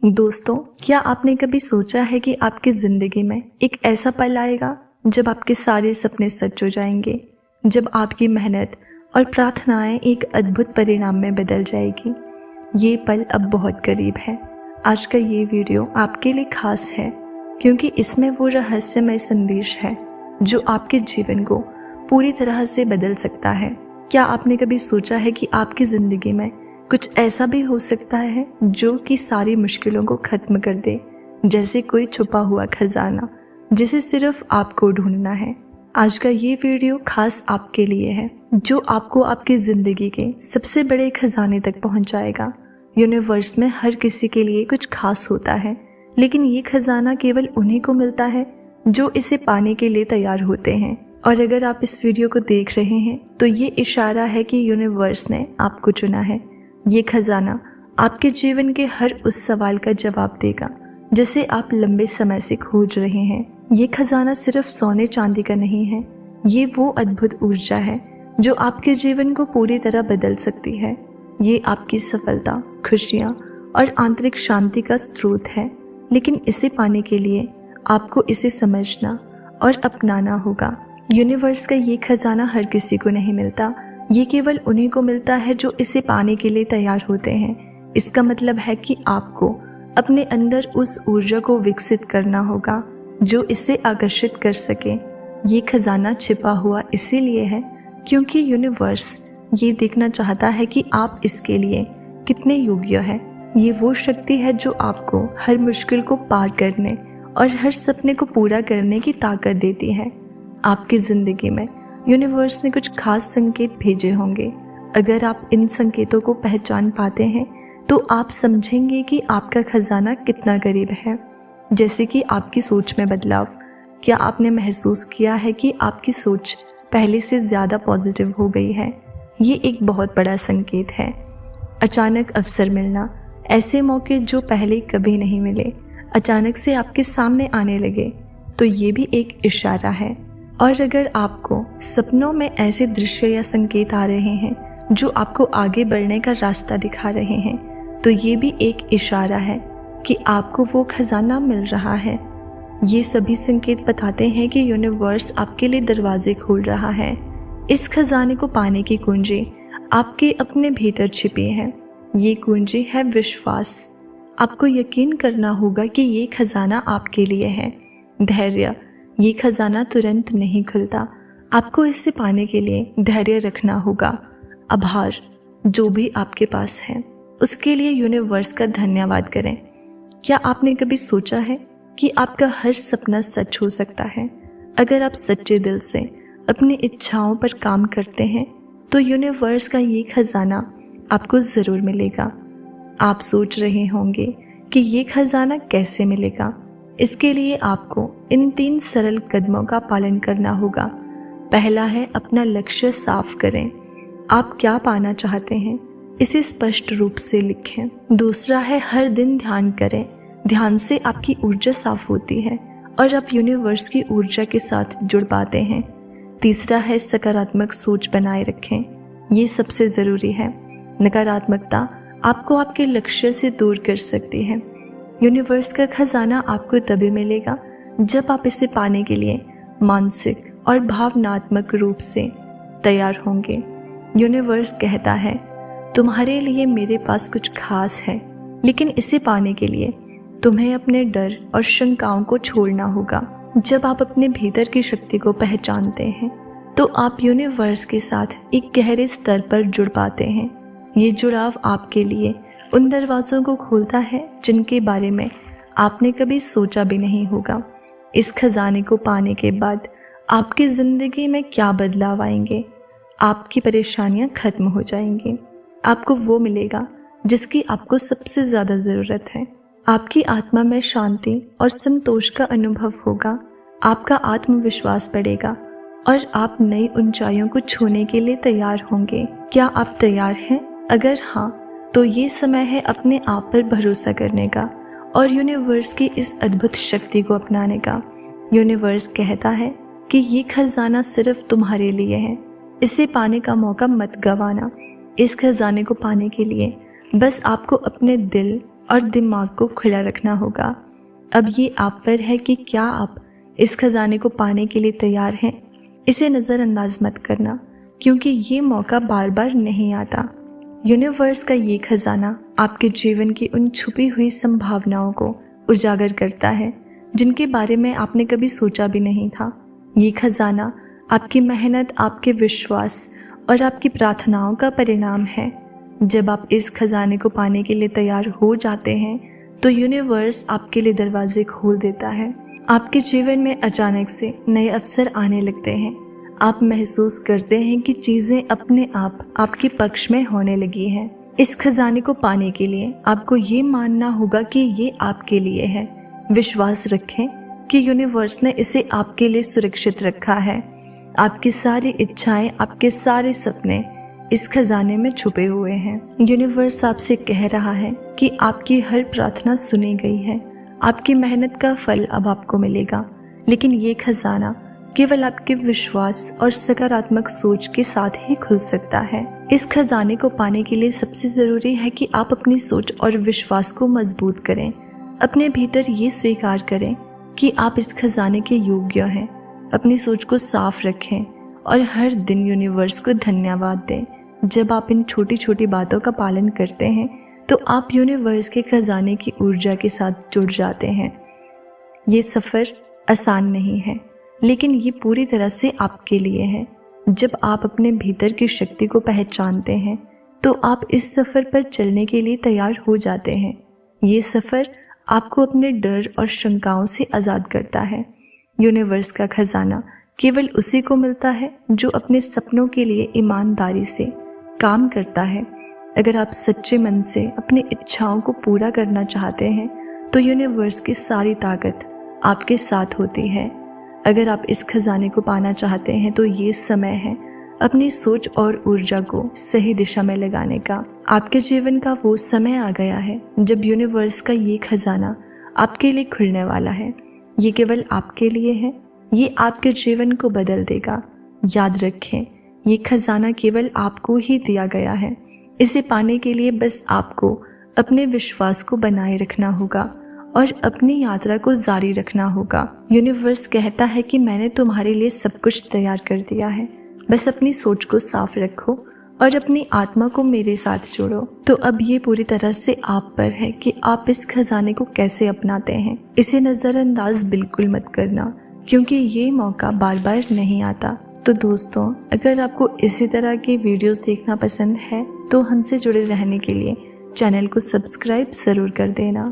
दोस्तों, क्या आपने कभी सोचा है कि आपकी ज़िंदगी में एक ऐसा पल आएगा जब आपके सारे सपने सच हो जाएंगे, जब आपकी मेहनत और प्रार्थनाएं एक अद्भुत परिणाम में बदल जाएगी। ये पल अब बहुत करीब है। आज का ये वीडियो आपके लिए खास है क्योंकि इसमें वो रहस्यमय संदेश है जो आपके जीवन को पूरी तरह से बदल सकता है। क्या आपने कभी सोचा है कि आपकी ज़िंदगी में कुछ ऐसा भी हो सकता है जो कि सारी मुश्किलों को ख़त्म कर दे, जैसे कोई छुपा हुआ खजाना जिसे सिर्फ आपको ढूंढना है। आज का ये वीडियो खास आपके लिए है, जो आपको आपकी ज़िंदगी के सबसे बड़े खजाने तक पहुंचाएगा। यूनिवर्स में हर किसी के लिए कुछ खास होता है, लेकिन ये खजाना केवल उन्हीं को मिलता है जो इसे पाने के लिए तैयार होते हैं। और अगर आप इस वीडियो को देख रहे हैं तो ये इशारा है कि यूनिवर्स ने आपको चुना है। ये खजाना आपके जीवन के हर उस सवाल का जवाब देगा जिसे आप लंबे समय से खोज रहे हैं। ये खजाना सिर्फ सोने चांदी का नहीं है, ये वो अद्भुत ऊर्जा है जो आपके जीवन को पूरी तरह बदल सकती है। ये आपकी सफलता, खुशियाँ और आंतरिक शांति का स्रोत है, लेकिन इसे पाने के लिए आपको इसे समझना और अपनाना होगा। यूनिवर्स का ये खजाना हर किसी को नहीं मिलता, ये केवल उन्हीं को मिलता है जो इसे पाने के लिए तैयार होते हैं। इसका मतलब है कि आपको अपने अंदर उस ऊर्जा को विकसित करना होगा जो इसे आकर्षित कर सके। ये खजाना छिपा हुआ इसीलिए है क्योंकि यूनिवर्स ये देखना चाहता है कि आप इसके लिए कितने योग्य हैं। ये वो शक्ति है जो आपको हर मुश्किल को पार करने और हर सपने को पूरा करने की ताकत देती है। आपकी ज़िंदगी में यूनिवर्स ने कुछ खास संकेत भेजे होंगे। अगर आप इन संकेतों को पहचान पाते हैं तो आप समझेंगे कि आपका खजाना कितना करीब है। जैसे कि आपकी सोच में बदलाव। क्या आपने महसूस किया है कि आपकी सोच पहले से ज़्यादा पॉजिटिव हो गई है? ये एक बहुत बड़ा संकेत है। अचानक अवसर मिलना, ऐसे मौके जो पहले कभी नहीं मिले अचानक से आपके सामने आने लगे, तो ये भी एक इशारा है। और अगर आपको सपनों में ऐसे दृश्य या संकेत आ रहे हैं जो आपको आगे बढ़ने का रास्ता दिखा रहे हैं, तो ये भी एक इशारा है कि आपको वो खजाना मिल रहा है। ये सभी संकेत बताते हैं कि यूनिवर्स आपके लिए दरवाजे खोल रहा है। इस खजाने को पाने की कुंजी आपके अपने भीतर छिपी है। ये कुंजी है विश्वास। आपको यकीन करना होगा कि ये खजाना आपके लिए है। धैर्य, ये खजाना तुरंत नहीं खुलता, आपको इसे पाने के लिए धैर्य रखना होगा। आभार, जो भी आपके पास है उसके लिए यूनिवर्स का धन्यवाद करें। क्या आपने कभी सोचा है कि आपका हर सपना सच हो सकता है? अगर आप सच्चे दिल से अपनी इच्छाओं पर काम करते हैं तो यूनिवर्स का ये खजाना आपको ज़रूर मिलेगा। आप सोच रहे होंगे कि ये खजाना कैसे मिलेगा। इसके लिए आपको इन 3 सरल कदमों का पालन करना होगा। पहला है, अपना लक्ष्य साफ करें। आप क्या पाना चाहते हैं इसे स्पष्ट रूप से लिखें। दूसरा है, हर दिन ध्यान करें। ध्यान से आपकी ऊर्जा साफ होती है और आप यूनिवर्स की ऊर्जा के साथ जुड़ पाते हैं। तीसरा है, सकारात्मक सोच बनाए रखें। ये सबसे ज़रूरी है। नकारात्मकता आपको आपके लक्ष्य से दूर कर सकती है। यूनिवर्स का खजाना आपको तभी मिलेगा जब आप इसे पाने के लिए मानसिक और भावनात्मक रूप से तैयार होंगे। यूनिवर्स कहता है, तुम्हारे लिए मेरे पास कुछ खास है, लेकिन इसे पाने के लिए तुम्हें अपने डर और शंकाओं को छोड़ना होगा। जब आप अपने भीतर की शक्ति को पहचानते हैं तो आप यूनिवर्स के साथ एक गहरे स्तर पर जुड़ पाते हैं। ये जुड़ाव आपके लिए उन दरवाज़ों को खोलता है जिनके बारे में आपने कभी सोचा भी नहीं होगा। इस खजाने को पाने के बाद आपकी ज़िंदगी में क्या बदलाव आएंगे? आपकी परेशानियां खत्म हो जाएंगी। आपको वो मिलेगा जिसकी आपको सबसे ज़्यादा ज़रूरत है। आपकी आत्मा में शांति और संतोष का अनुभव होगा। आपका आत्मविश्वास बढ़ेगा और आप नई ऊंचाइयों को छूने के लिए तैयार होंगे। क्या आप तैयार हैं? अगर हाँ, तो ये समय है अपने आप पर भरोसा करने का और यूनिवर्स की इस अद्भुत शक्ति को अपनाने का। यूनिवर्स कहता है कि ये खजाना सिर्फ तुम्हारे लिए है। इसे पाने का मौका मत गंवाना। इस खजाने को पाने के लिए बस आपको अपने दिल और दिमाग को खुला रखना होगा। अब ये आप पर है कि क्या आप इस खजाने को पाने के लिए तैयार हैं। इसे नज़रअंदाज मत करना, क्योंकि ये मौका बार बार नहीं आता। यूनिवर्स का ये खजाना आपके जीवन की उन छुपी हुई संभावनाओं को उजागर करता है जिनके बारे में आपने कभी सोचा भी नहीं था। ये खजाना आपकी मेहनत, आपके विश्वास और आपकी प्रार्थनाओं का परिणाम है। जब आप इस खजाने को पाने के लिए तैयार हो जाते हैं तो यूनिवर्स आपके लिए दरवाजे खोल देता है। आपके जीवन में अचानक से नए अवसर आने लगते हैं। आप महसूस करते हैं कि चीज़ें अपने आप आपके पक्ष में होने लगी हैं। इस खजाने को पाने के लिए आपको ये मानना होगा कि ये आपके लिए है। विश्वास रखें कि यूनिवर्स ने इसे आपके लिए सुरक्षित रखा है। आपकी सारी इच्छाएं, आपके सारे सपने इस खजाने में छुपे हुए हैं। यूनिवर्स आपसे कह रहा है कि आपकी हर प्रार्थना सुनी गई है। आपकी मेहनत का फल अब आपको मिलेगा, लेकिन ये खजाना केवल आपके विश्वास और सकारात्मक सोच के साथ ही खुल सकता है। इस खजाने को पाने के लिए सबसे ज़रूरी है कि आप अपनी सोच और विश्वास को मजबूत करें। अपने भीतर ये स्वीकार करें कि आप इस खजाने के योग्य हैं। अपनी सोच को साफ रखें और हर दिन यूनिवर्स को धन्यवाद दें। जब आप इन छोटी छोटी बातों का पालन करते हैं तो आप यूनिवर्स के खजाने की ऊर्जा के साथ जुड़ जाते हैं। ये सफ़र आसान नहीं है, लेकिन ये पूरी तरह से आपके लिए है। जब आप अपने भीतर की शक्ति को पहचानते हैं तो आप इस सफ़र पर चलने के लिए तैयार हो जाते हैं। ये सफ़र आपको अपने डर और शंकाओं से आज़ाद करता है। यूनिवर्स का खजाना केवल उसी को मिलता है जो अपने सपनों के लिए ईमानदारी से काम करता है। अगर आप सच्चे मन से अपनी इच्छाओं को पूरा करना चाहते हैं तो यूनिवर्स की सारी ताकत आपके साथ होती है। अगर आप इस खजाने को पाना चाहते हैं तो ये समय है अपनी सोच और ऊर्जा को सही दिशा में लगाने का। आपके जीवन का वो समय आ गया है जब यूनिवर्स का ये खजाना आपके लिए खुलने वाला है। ये केवल आपके लिए है। ये आपके जीवन को बदल देगा। याद रखें, ये खजाना केवल आपको ही दिया गया है। इसे पाने के लिए बस आपको अपने विश्वास को बनाए रखना होगा और अपनी यात्रा को जारी रखना होगा। यूनिवर्स कहता है कि मैंने तुम्हारे लिए सब कुछ तैयार कर दिया है, बस अपनी सोच को साफ रखो और अपनी आत्मा को मेरे साथ जोड़ो। तो अब ये पूरी तरह से आप पर है कि आप इस खजाने को कैसे अपनाते हैं। इसे नज़रअंदाज बिल्कुल मत करना, क्योंकि ये मौका बार बार नहीं आता। तो दोस्तों, अगर आपको इसी तरह की वीडियोस देखना पसंद है तो हमसे जुड़े रहने के लिए चैनल को सब्सक्राइब ज़रूर कर देना।